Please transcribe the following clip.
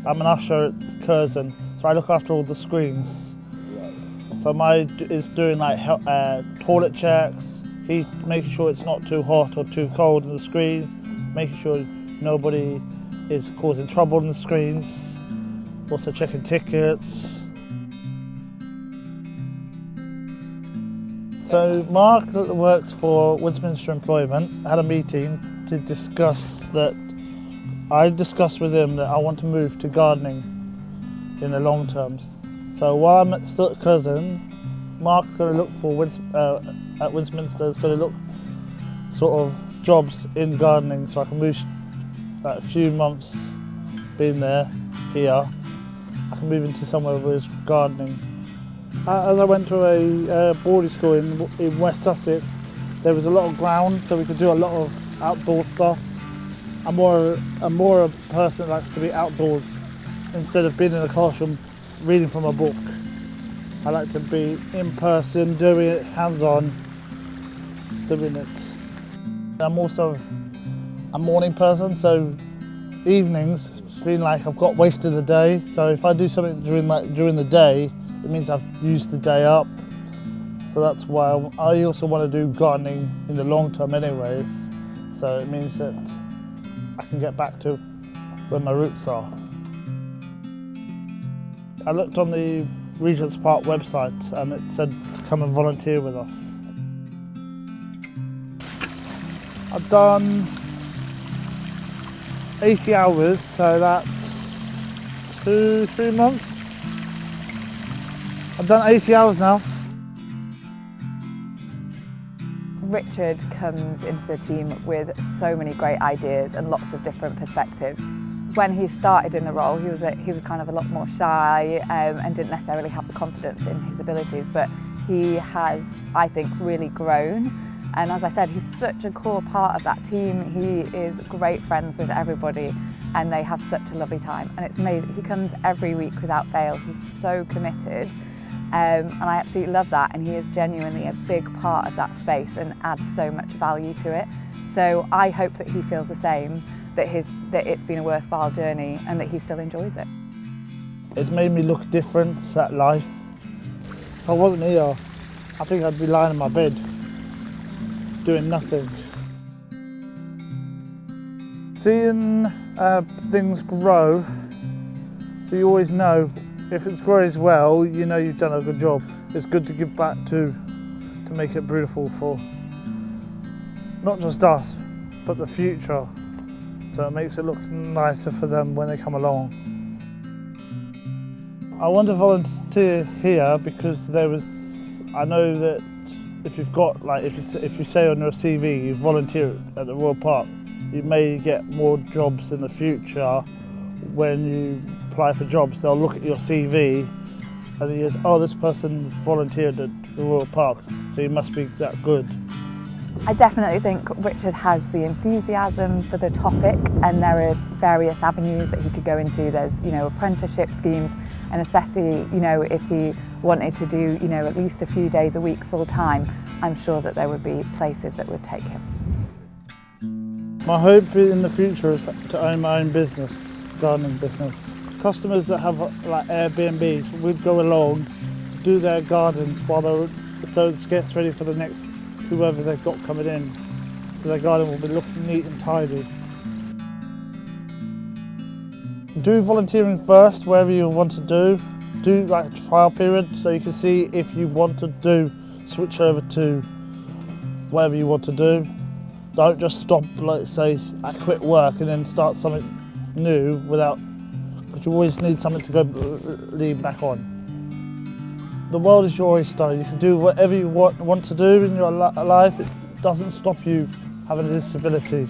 I'm an usher at Curzon, so I look after all the screens. So my is doing like toilet checks, he's making sure it's not too hot or too cold in the screens, making sure nobody is causing trouble in the screens, also checking tickets. So Mark works for Westminster Employment. I had a meeting to discuss that. I discussed with him that I want to move to gardening in the long terms. So while I'm still at Curzon, Mark's going to look for at Westminster. Is going to look sort of jobs in gardening, so I can move like a few months being there here. I can move into somewhere with gardening. As I went to a boarding school in West Sussex, there was a lot of ground, so we could do a lot of outdoor stuff. I'm more a person that likes to be outdoors instead of being in a classroom reading from a book. I like to be in person, doing it, hands-on, doing it. I'm also a morning person, so evenings feel like I've got wasted the day. So if I do something during the day, it means I've used the day up. So that's why I also want to do gardening in the long term anyways. So it means that I can get back to where my roots are. I looked on the Regent's Park website and it said to come and volunteer with us. I've done 80 hours, so that's 2-3 months. I've done 80 hours now. Richard comes into the team with so many great ideas and lots of different perspectives. When he started in the role, he was kind of a lot more shy and didn't necessarily have the confidence in his abilities, but he has, I think, really grown. And as I said, he's such a core part of that team. He is great friends with everybody and they have such a lovely time. And it's amazing. He comes every week without fail. He's so committed. And I absolutely love that, and he is genuinely a big part of that space and adds so much value to it. So I hope that he feels the same, that it's been a worthwhile journey and that he still enjoys it. It's made me look different at life. If I wasn't here, I think I'd be lying in my bed, doing nothing. Seeing things grow, so you always know if it grows well, you know you've done a good job. It's good to give back to make it beautiful for not just us, but the future. So it makes it look nicer for them when they come along. I want to volunteer here because I know that if you've got, if you say on your CV you volunteer at the Royal Park, you may get more jobs in the future. When you apply for jobs, they'll look at your CV and they goes, oh, this person volunteered at the Royal Park, so you must be that good. I definitely think Richard has the enthusiasm for the topic, and there are various avenues that he could go into. There's, apprenticeship schemes, and especially, if he wanted to do, at least a few days a week full time, I'm sure that there would be places that would take him. My hope in the future is to own my own business, gardening business. Customers that have like Airbnbs would go along, do their gardens so it gets ready for the next whoever they've got coming in. So their garden will be looking neat and tidy. Do volunteering first, wherever you want to do. Do like a trial period so you can see if you want to switch over to whatever you want to do. Don't just stop, say, I quit work and then start something new because you always need something to go lead back on. The world is your oyster. You can do whatever you want to do in your life. It doesn't stop you having a disability.